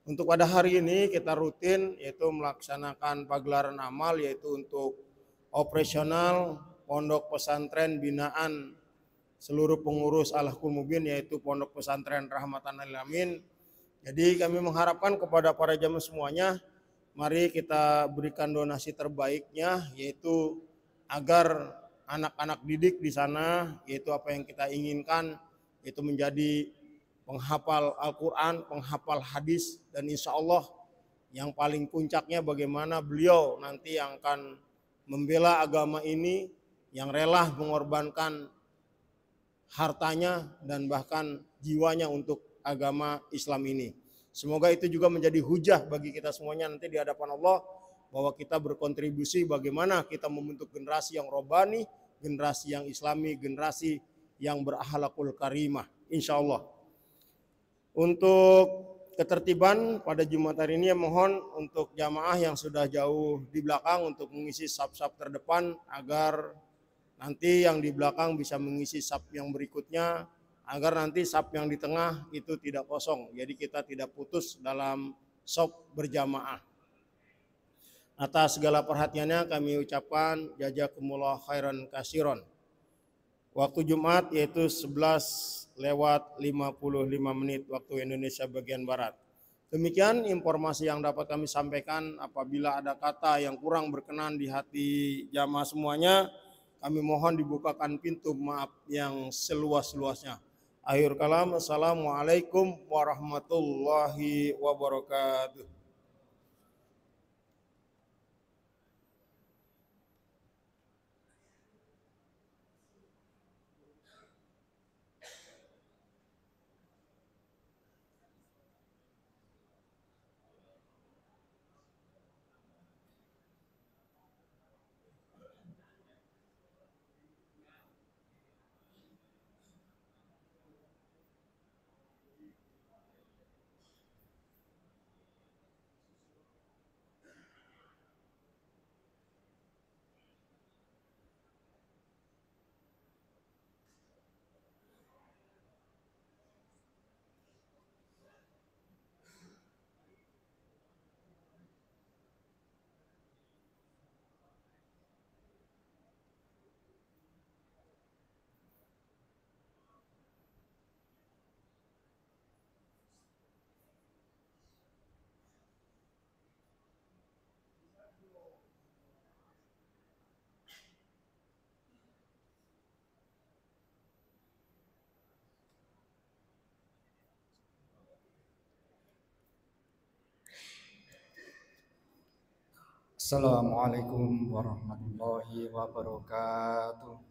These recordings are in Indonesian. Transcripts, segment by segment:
Untuk pada hari ini kita rutin yaitu melaksanakan pagelaran amal yaitu untuk operasional pondok pesantren binaan seluruh pengurus Al-Haqqul Mubin yaitu pondok pesantren Rahmatan lil Alamin. Jadi kami mengharapkan kepada para jamaah semuanya, mari kita berikan donasi terbaiknya yaitu agar anak-anak didik di sana yaitu apa yang kita inginkan itu menjadi penghafal Al-Quran, penghafal hadis, dan insya Allah yang paling puncaknya bagaimana beliau nanti yang akan membela agama ini, yang rela mengorbankan hartanya dan bahkan jiwanya untuk agama Islam ini. Semoga itu juga menjadi hujah bagi kita semuanya nanti di hadapan Allah, bahwa kita berkontribusi bagaimana kita membentuk generasi yang robani, generasi yang islami, generasi yang berakhlakul karimah, insya Allah. Untuk ketertiban pada Jumat hari ini, mohon untuk jamaah yang sudah jauh di belakang untuk mengisi saf-saf terdepan agar nanti yang di belakang bisa mengisi saf yang berikutnya, agar nanti saf yang di tengah itu tidak kosong. Jadi kita tidak putus dalam saf berjamaah. Atas segala perhatiannya kami ucapkan jazakumullah khairan kasiron. Waktu Jumat yaitu 11:55 waktu Indonesia bagian Barat. Demikian informasi yang dapat kami sampaikan. Apabila ada kata yang kurang berkenan di hati jamaah semuanya, kami mohon dibukakan pintu maaf yang seluas-luasnya. Akhir kalam, assalamualaikum warahmatullahi wabarakatuh. Assalamualaikum warahmatullahi wabarakatuh.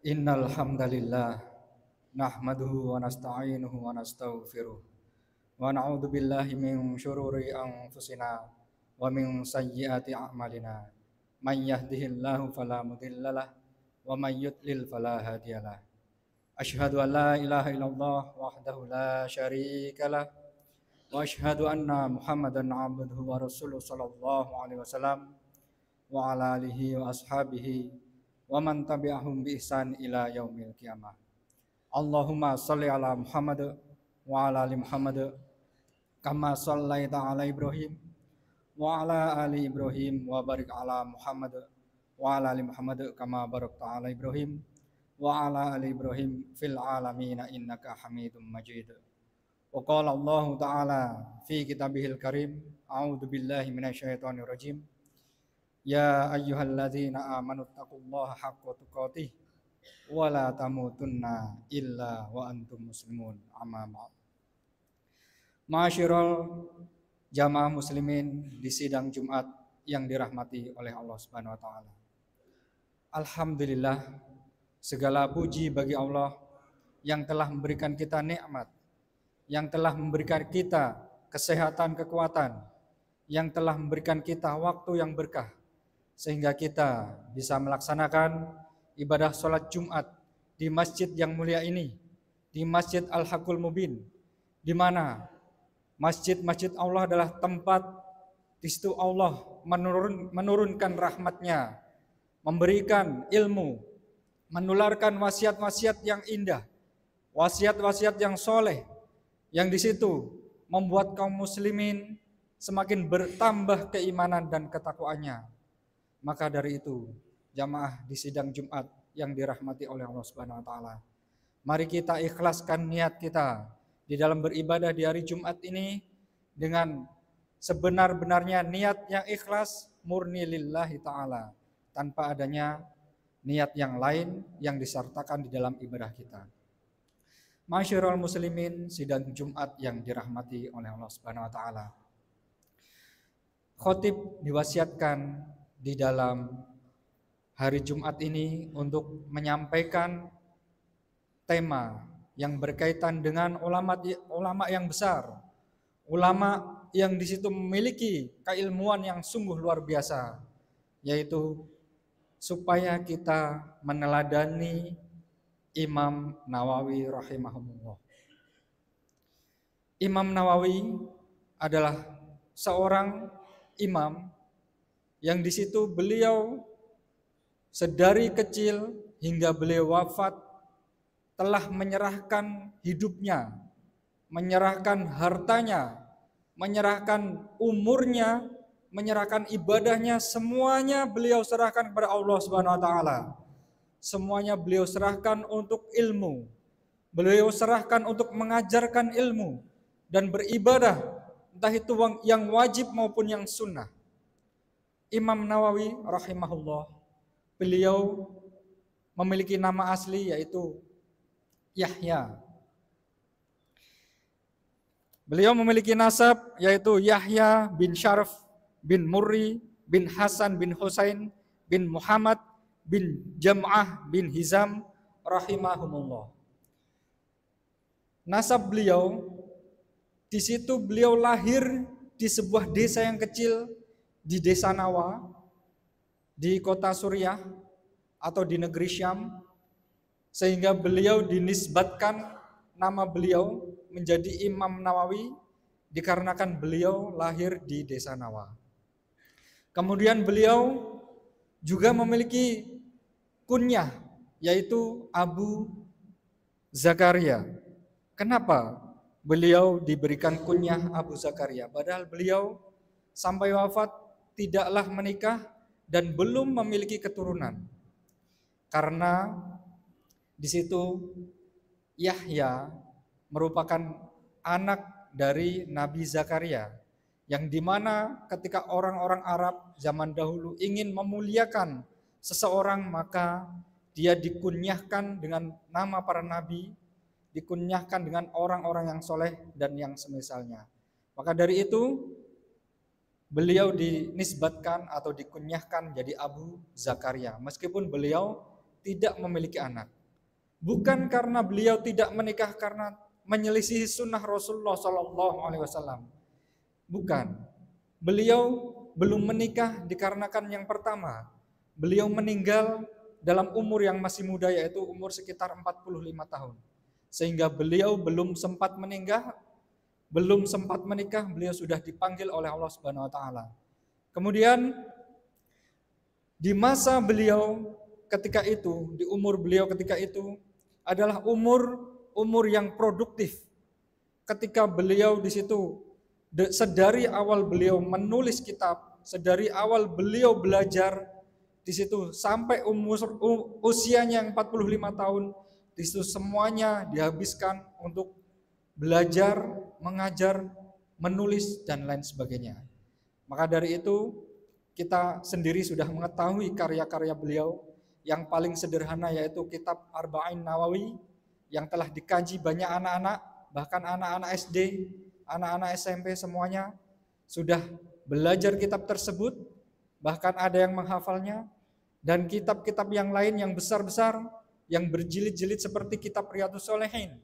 Innal hamdalillah nahmaduhu wa nasta'inuhu wa nastaghfiruh wa na'udzu billahi min syururi anfusina wa min sayyiati a'malina. Man yahdihillahu fala mudhillalah wa man yudlil fala hadiyalah. Asyhadu an la ilaha illallah wahdahu la syarikalah wa asyhadu anna Muhammadan abduhu wa rasuluh sallallahu alaihi wasallam wa ala alihi wa ashabihi wa man tabi'ahum bi ihsan ila yaumil qiyamah. Allahumma shalli ala Muhammad wa ala ali Muhammad kama shallaita ala Ibrahim wa ala ali Ibrahim wa barik ala Muhammad wa ala ali Muhammad kama barakta ala Ibrahim wa ala ali Ibrahim fil alamin innaka Hamidum Majid. Wa qala Allah ta'ala fi kitabihil karim a'udzu billahi minasyaitonir rajim. Ya ayyuhalladzina amanu taqullaha haqqa tuqatih wa la tamutunna illa wa antum muslimun. Amma ba'd. Ma'asyiral jamaah muslimin di sidang Jumat yang dirahmati oleh Allah Subhanahu wa taala. Alhamdulillah, segala puji bagi Allah yang telah memberikan kita nikmat, yang telah memberikan kita kesehatan, kekuatan, yang telah memberikan kita waktu yang berkah sehingga kita bisa melaksanakan ibadah sholat Jumat di masjid yang mulia ini, di Masjid Al-Haqqul Mubin, di mana masjid-masjid Allah adalah tempat di situ Allah menurunkan rahmatnya, memberikan ilmu, menularkan wasiat-wasiat yang indah, wasiat-wasiat yang soleh, yang di situ membuat kaum muslimin semakin bertambah keimanan dan ketakwaannya. Maka dari itu, jamaah di sidang Jumat yang dirahmati oleh Allah Subhanahu wa taala, mari kita ikhlaskan niat kita di dalam beribadah di hari Jumat ini dengan sebenar-benarnya niat yang ikhlas murni lillahi ta'ala, tanpa adanya niat yang lain yang disertakan di dalam ibadah kita. Masyarul muslimin, sidang Jumat yang dirahmati oleh Allah Subhanahu wa taala. Khotib diwasiatkan di dalam hari Jumat ini untuk menyampaikan tema yang berkaitan dengan ulama yang besar, ulama yang di situ memiliki keilmuan yang sungguh luar biasa, yaitu supaya kita meneladani Imam Nawawi rahimahullah. Imam Nawawi adalah seorang imam yang di situ beliau sedari kecil hingga beliau wafat telah menyerahkan hidupnya, menyerahkan hartanya, menyerahkan umurnya, menyerahkan ibadahnya, semuanya beliau serahkan kepada Allah Subhanahu wa taala. Semuanya beliau serahkan untuk ilmu. Beliau serahkan untuk mengajarkan ilmu dan beribadah, entah itu yang wajib maupun yang sunnah. Imam Nawawi rahimahullah, beliau memiliki nama asli yaitu Yahya. Beliau memiliki nasab yaitu Yahya bin Syaraf bin Murri bin Hasan bin Husain bin Muhammad bin Jam'ah bin Hizam rahimahumullah. Nasab beliau, di situ beliau lahir di sebuah desa yang kecil di desa Nawa, di kota Suriah atau di negeri Syam, sehingga beliau dinisbatkan nama beliau menjadi Imam Nawawi dikarenakan beliau lahir di desa Nawa. Kemudian beliau juga memiliki kunyah yaitu Abu Zakaria. Kenapa beliau diberikan kunyah Abu Zakaria? Padahal beliau sampai wafat tidaklah menikah dan belum memiliki keturunan. Karena di situ Yahya merupakan anak dari Nabi Zakaria, yang dimana ketika orang-orang Arab zaman dahulu ingin memuliakan seseorang, maka dia dikunyahkan dengan nama para nabi, dikunyahkan dengan orang-orang yang soleh dan yang semisalnya. Maka dari itu beliau dinisbatkan atau dikunyahkan jadi Abu Zakaria, meskipun beliau tidak memiliki anak. Bukan karena beliau tidak menikah karena menyelisihi sunnah Rasulullah SAW. Bukan. Beliau belum menikah dikarenakan yang pertama, beliau meninggal dalam umur yang masih muda, yaitu umur sekitar 45 tahun. Sehingga beliau belum sempat menikah, beliau sudah dipanggil oleh Allah Subhanahu wa taala. Kemudian di masa beliau ketika itu, di umur beliau ketika itu adalah umur yang produktif. Ketika beliau di situ, sedari awal beliau menulis kitab, sedari awal beliau belajar di situ sampai usianya yang 45 tahun, di situ semuanya dihabiskan untuk belajar, mengajar, menulis dan lain sebagainya. Maka dari itu kita sendiri sudah mengetahui karya-karya beliau. Yang paling sederhana yaitu kitab Arba'in Nawawi yang telah dikaji banyak anak-anak, bahkan anak-anak SD, anak-anak SMP semuanya sudah belajar kitab tersebut, bahkan ada yang menghafalnya. Dan kitab-kitab yang lain yang besar-besar, yang berjilid-jilid seperti kitab Riyadhus Shalihin,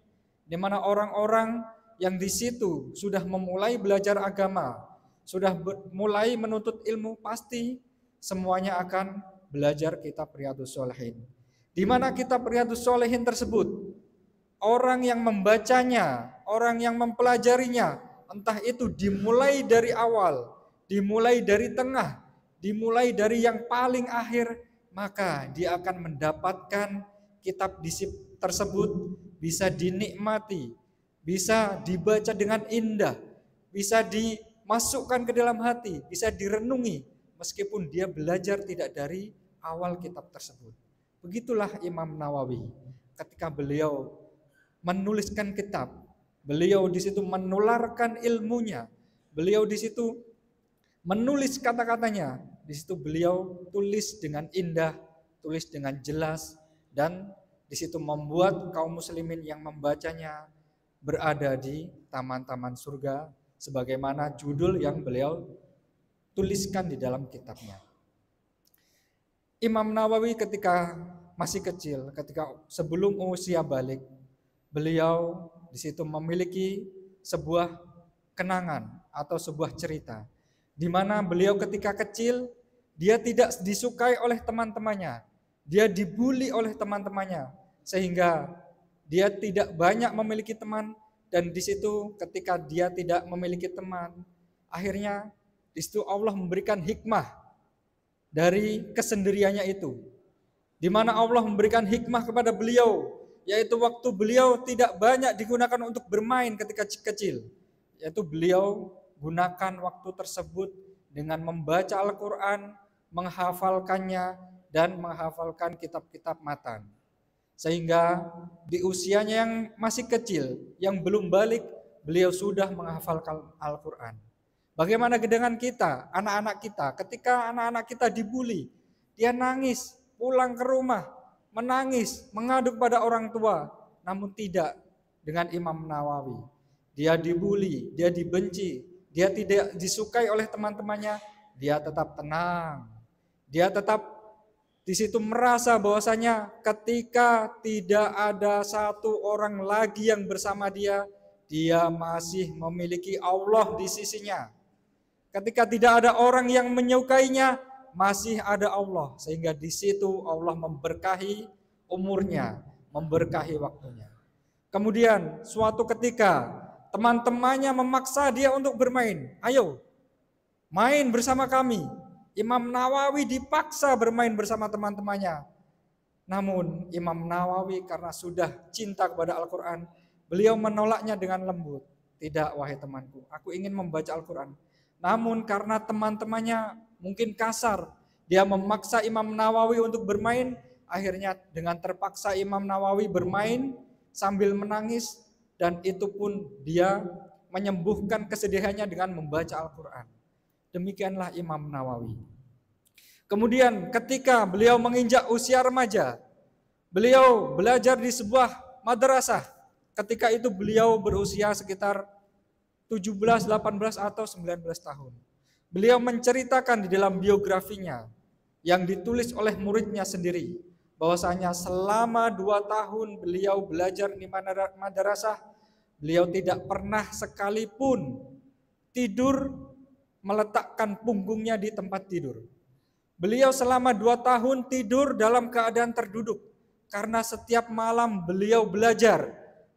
di mana orang-orang yang di situ sudah memulai belajar agama, sudah mulai menuntut ilmu, pasti semuanya akan belajar kitab Riyadhus Shalihin. Di mana kitab Riyadhus Shalihin tersebut, orang yang membacanya, orang yang mempelajarinya, entah itu dimulai dari awal, dimulai dari tengah, dimulai dari yang paling akhir, maka dia akan mendapatkan kitab tersebut bisa dinikmati, bisa dibaca dengan indah, bisa dimasukkan ke dalam hati, bisa direnungi, meskipun dia belajar tidak dari awal kitab tersebut. Begitulah Imam Nawawi ketika beliau menuliskan kitab, beliau di situ menularkan ilmunya, beliau di situ menulis kata-katanya, di situ beliau tulis dengan indah, tulis dengan jelas, dan di situ membuat kaum muslimin yang membacanya berada di taman-taman surga, sebagaimana judul yang beliau tuliskan di dalam kitabnya. Imam Nawawi ketika masih kecil, ketika sebelum usia balik, beliau di situ memiliki sebuah kenangan atau sebuah cerita, di mana beliau ketika kecil dia tidak disukai oleh teman-temannya, dia dibully oleh teman-temannya, sehingga dia tidak banyak memiliki teman. Dan di situ ketika dia tidak memiliki teman, akhirnya di situ Allah memberikan hikmah dari kesendiriannya itu, di mana Allah memberikan hikmah kepada beliau, yaitu waktu beliau tidak banyak digunakan untuk bermain ketika kecil, yaitu beliau gunakan waktu tersebut dengan membaca Al-Quran, menghafalkannya, dan menghafalkan kitab-kitab matan. Sehingga di usianya yang masih kecil, yang belum balik, beliau sudah menghafalkan Al-Quran. Bagaimana dengan kita, anak-anak kita, ketika anak-anak kita dibully, dia nangis, pulang ke rumah, menangis, mengadu pada orang tua. Namun tidak dengan Imam Nawawi. Dia dibully, dia dibenci, dia tidak disukai oleh teman-temannya, dia tetap tenang. Dia tetap di situ merasa bahwasanya ketika tidak ada satu orang lagi yang bersama dia, dia masih memiliki Allah di sisinya. Ketika tidak ada orang yang menyukainya, masih ada Allah. Sehingga di situ Allah memberkahi umurnya, memberkahi waktunya. Kemudian suatu ketika teman-temannya memaksa dia untuk bermain. Ayo, main bersama kami. Imam Nawawi dipaksa bermain bersama teman-temannya. Namun Imam Nawawi karena sudah cinta kepada Al-Quran, beliau menolaknya dengan lembut. Tidak, wahai temanku, aku ingin membaca Al-Quran. Namun karena teman-temannya mungkin kasar, dia memaksa Imam Nawawi untuk bermain. Akhirnya dengan terpaksa Imam Nawawi bermain sambil menangis, dan itu pun dia menyembuhkan kesedihannya dengan membaca Al-Quran. Demikianlah Imam Nawawi. Kemudian ketika beliau menginjak usia remaja, beliau belajar di sebuah madrasah. Ketika itu beliau berusia sekitar 17, 18 atau 19 tahun. Beliau menceritakan di dalam biografinya yang ditulis oleh muridnya sendiri, bahwasanya selama 2 tahun beliau belajar di madrasah, beliau tidak pernah sekalipun tidur meletakkan punggungnya di tempat tidur. Beliau selama 2 tahun tidur dalam keadaan terduduk, karena setiap malam beliau belajar,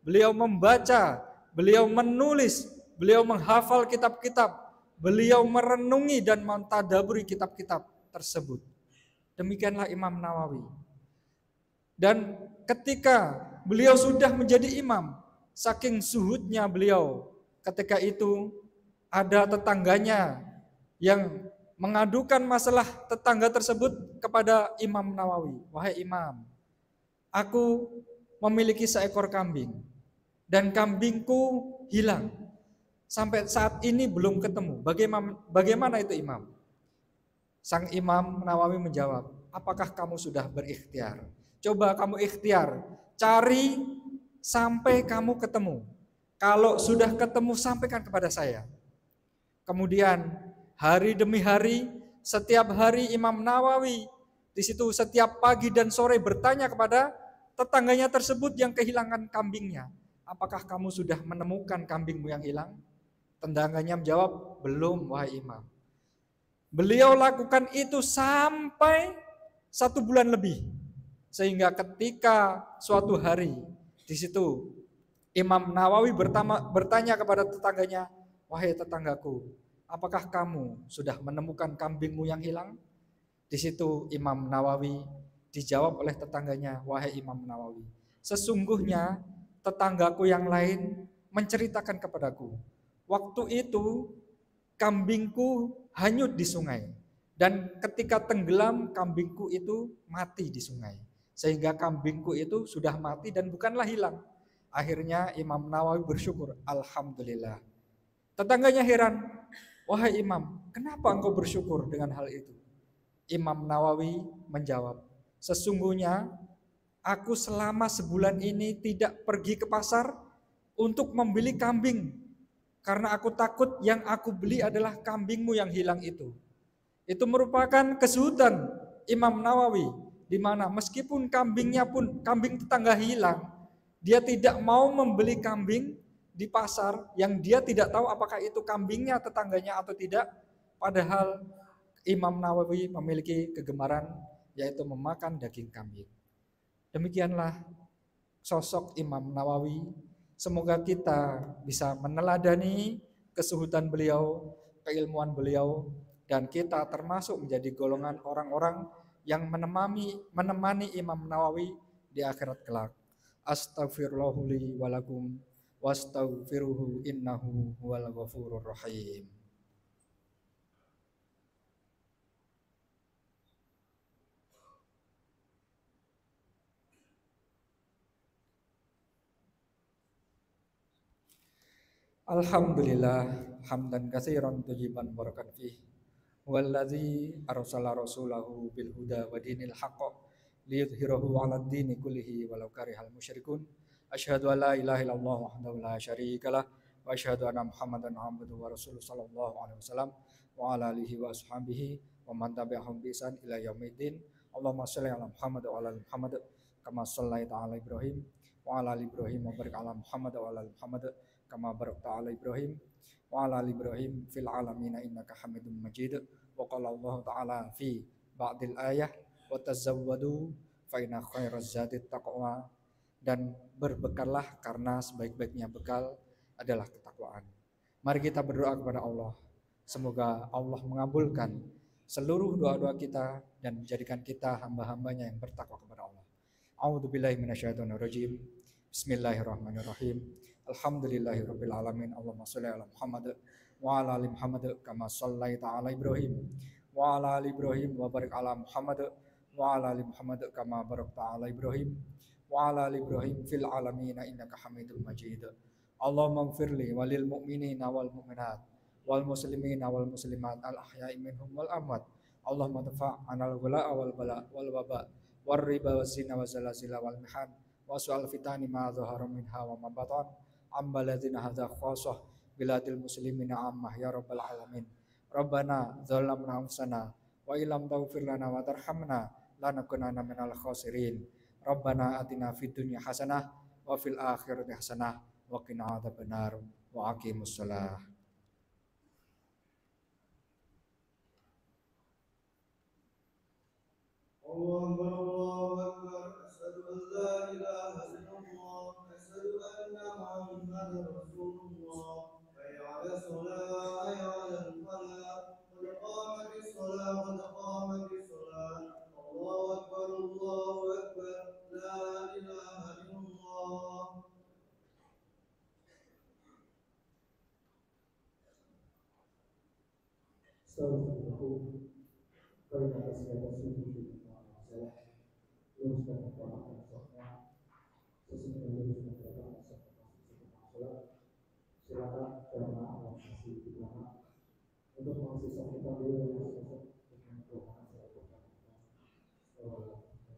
beliau membaca, beliau menulis, beliau menghafal kitab-kitab, beliau merenungi dan mentadaburi kitab-kitab tersebut. Demikianlah Imam Nawawi. Dan ketika beliau sudah menjadi imam, saking zuhudnya beliau, ketika itu ada tetangganya yang mengadukan masalah tetangga tersebut kepada Imam Nawawi. Wahai Imam, aku memiliki seekor kambing dan kambingku hilang. Sampai saat ini belum ketemu. Bagaimana itu Imam? Sang Imam Nawawi menjawab, apakah kamu sudah berikhtiar? Coba kamu ikhtiar, cari sampai kamu ketemu. Kalau sudah ketemu, sampaikan kepada saya. Kemudian hari demi hari, setiap hari Imam Nawawi di situ setiap pagi dan sore bertanya kepada tetangganya tersebut yang kehilangan kambingnya, apakah kamu sudah menemukan kambingmu yang hilang? Tetangganya menjawab, belum wahai Imam. Beliau lakukan itu sampai 1 bulan lebih, sehingga ketika suatu hari di situ Imam Nawawi bertanya kepada tetangganya, wahai tetanggaku, apakah kamu sudah menemukan kambingmu yang hilang? Di situ Imam Nawawi dijawab oleh tetangganya, wahai Imam Nawawi, sesungguhnya tetanggaku yang lain menceritakan kepadaku, waktu itu kambingku hanyut di sungai, dan ketika tenggelam kambingku itu mati di sungai, sehingga kambingku itu sudah mati dan bukanlah hilang. Akhirnya Imam Nawawi bersyukur, alhamdulillah. Tetangganya heran, wahai Imam, kenapa engkau bersyukur dengan hal itu? Imam Nawawi menjawab, sesungguhnya aku selama sebulan ini tidak pergi ke pasar untuk membeli kambing, karena aku takut yang aku beli adalah kambingmu yang hilang itu. Itu merupakan kesulitan Imam Nawawi, di mana meskipun kambingnya pun kambing tetangga hilang, dia tidak mau membeli kambing di pasar yang dia tidak tahu apakah itu kambingnya tetangganya atau tidak. Padahal Imam Nawawi memiliki kegemaran yaitu memakan daging kambing. Demikianlah sosok Imam Nawawi. Semoga kita bisa meneladani kesuhudan beliau, keilmuan beliau, dan kita termasuk menjadi golongan orang-orang yang menemani Imam Nawawi di akhirat kelak. Astaghfirullah li wa lakum wastaghfiruhu innahu huwal ghafurur rahim. Alhamdulillah hamdan katsiran tayyiban barakan fih. Wallazi arsala rasulahu bil huda wa dinil haqq liyudhhirahu 'alad dini kullihi walau karihal musyrikun. Asyhadu an la ilaha illallah wahdahu la syarikalah wa asyhadu anna Muhammadan abduhu wa rasuluhu sallallahu alaihi wasallam wa ala alihi wa ashabihi wa man tabi'ahum bi ihsan ila yaumiddin. Allahumma shalli ala Muhammad wa ala ali Muhammad kama shallaita ala Ibrahim wa ala ali Ibrahim wa barik ala Muhammad wa ala ali Muhammad kama barakta ala Ibrahim wa ala ali Ibrahim fil alamin innaka Hamidum Majid. Wa qala Allah taala fi ba'dil ayah wa tazawwadu fa inna khairaz zadi taqwa, dan berbekallah karena sebaik-baiknya bekal adalah ketakwaan. Mari kita berdoa kepada Allah, semoga Allah mengabulkan seluruh doa-doa kita dan menjadikan kita hamba-hambanya yang bertakwa kepada Allah. A'udzubillahi minasyaitonirrajim. Bismillahirrahmanirrahim. Alhamdulillahirabbil alamin. Allahumma shalli ala Muhammad wa ala ali Muhammad kama shallaita ala Ibrahim wa ala ali Ibrahim wa barik ala Muhammad wa ala ali Muhammad kama barakta ala Ibrahim wa ala ali Ibrahim fil alamin innaka Hamidum Majid. Allahumma ighfirli walil mu'minina wal mu'minat wal muslimina wal muslimat al ahya'i minhum wal amwat. Allahumma dafa' anal wala'a wal bala wal waba war riba was zina wal zalazila wal mihan wa su'al fitani ma dhahara minha wa ma batan amma ladzina hadza khassah biladil muslimina ammah ya rabbal alamin. Rabbana zalamna anfusana wa illam taghfir lana wa tarhamna lanakunanna minal khasirin. Rabbana atina fid dunya hasanah wa fil akhirati hasanah wa qina adzabannar wa aqimus shalah. Allahu Akbar, asyhadu an la ilaha illallah, asyhadu anna Muhammadar Rasulullah. Hayya 'alas shalah, hayya 'alal falah, qad qamatis shalah, qad qamatis shalah. Allahu Akbar, la ilaha illallah. Astagfirullahaladzim. Karena kesehatan sungguh saya luruskan kekuatan sholatnya sesuai luruskan kekuatan sholat. Silakan jamaah yang masih di belakang untuk mengasih kita dulu yang sesat dengan doa saya berkata. Allahu Akbar.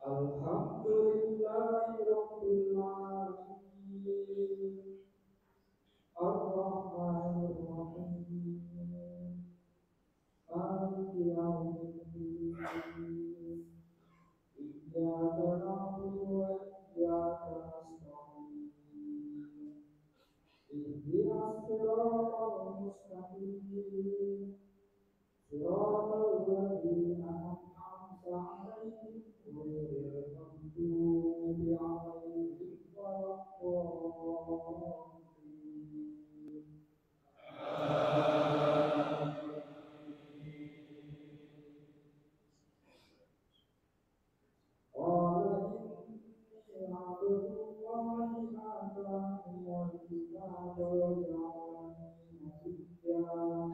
Alhamdulillahi Rabbil Alamin, Ar-Rahmanir Rahim, Maliki Yawmiddin, Iyyaka na'budu wa iyyaka nasta'in, Ihdinas siratal mustaqim, siratal ladzina an'amta 'alaihim ghairil maghdubi 'alaihim waladdallin. Qala inni 'abdullahi atani al-kitaba wa ja'alani nabiyyan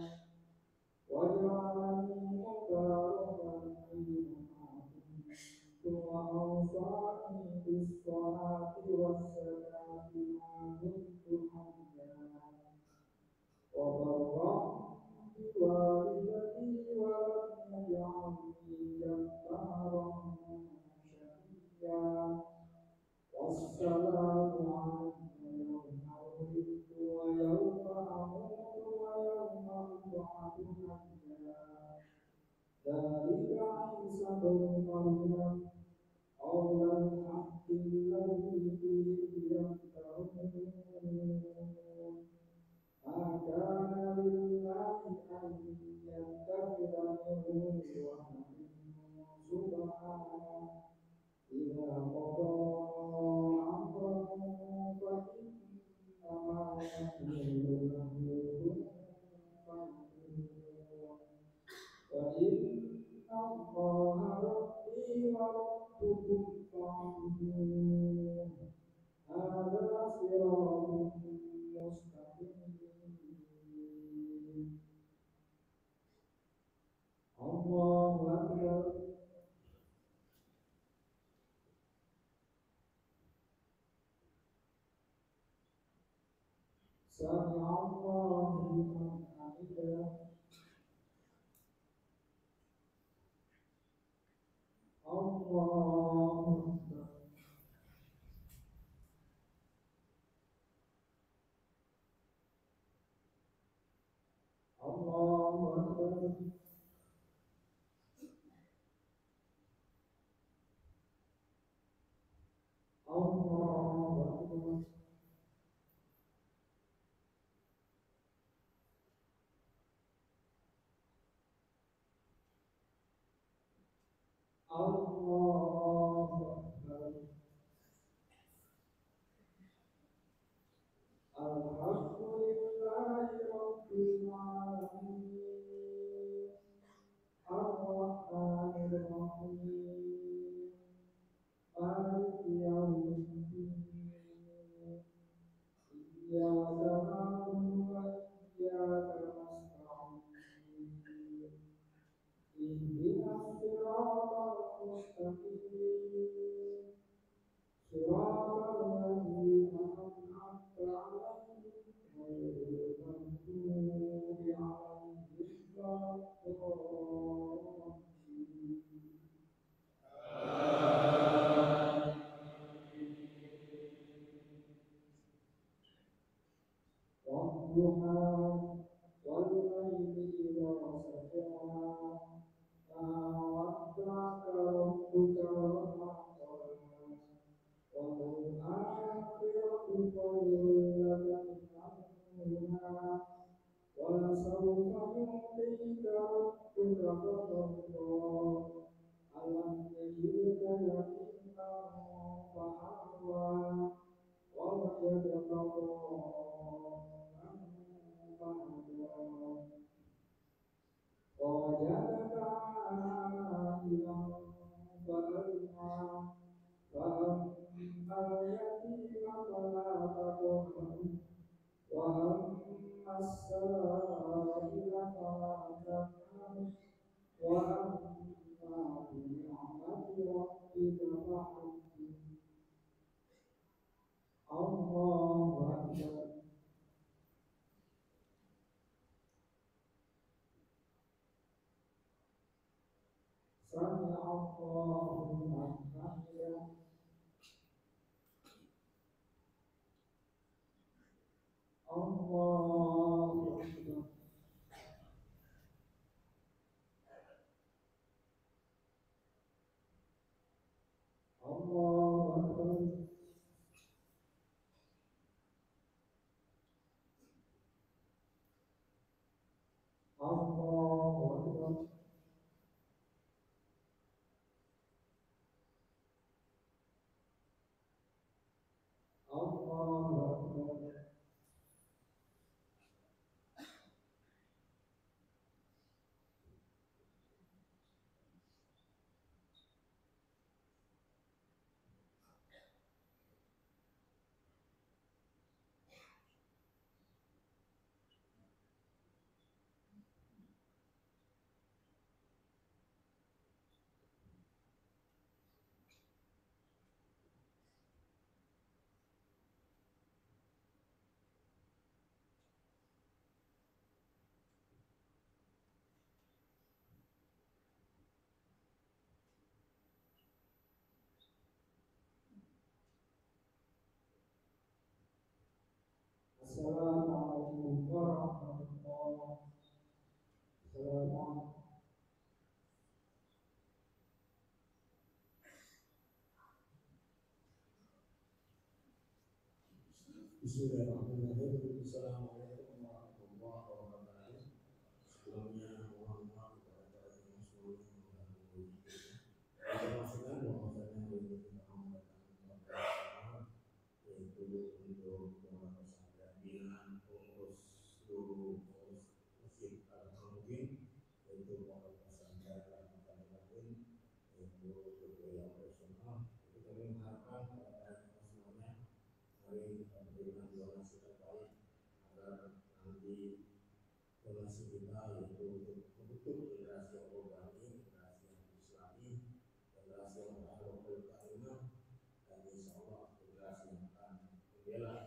waj'alani mubarakan aina kuntu wa awsani bis-shalati was-zakati ma dumtu hayyan wa barran biwalidayya wa lam yaj'alni jabbaran shaqiyya. Wassalamu alayya yawma wulidtu wa yawma amutu wa yawma ub'atsu hayya. Dzalika 'Isa ibnu Maryam qaulal haqqi alladzi fihi yamtarun. Ma kana lillahi an yattakhidha min waladin subhanahu idza qada amran fa innama yaqulu lahu kun fayakun. Wa inna Allaha rabbi wa rabbukum fa'budun. Hadza siratun mustaqim. Allahu Akbar. Sami'a Allahu liman hamidah. Allahu Akbar. Allahu Akbar. Allahu Akbar. Allahu Akbar. Alhamdulillahi Rabbil Alamin, Ar-Rahmanir Bismillahirrahmanirrahim. Assalamualaikum warahmatullahi wabarakatuh. Sebelumnya mohon maaf kepada para muslimin yang menyaksikan bahwasanya ini kita mengadakan yaitu untuk pondok pesantren binaan pengurus seluruh masjid Al-Mungkin, yaitu pondok pesantren Rahmatan Alamin, yaitu berbiaya operasional. Kita mengharapkan kepada semuanya mari memberikan donasi terbaik agar nanti donasi kita yaitu untuk membentuk generasi yang rohani, generasi yang islami, generasi yang beragama karimah, dan insya Allah generasi yang akan membela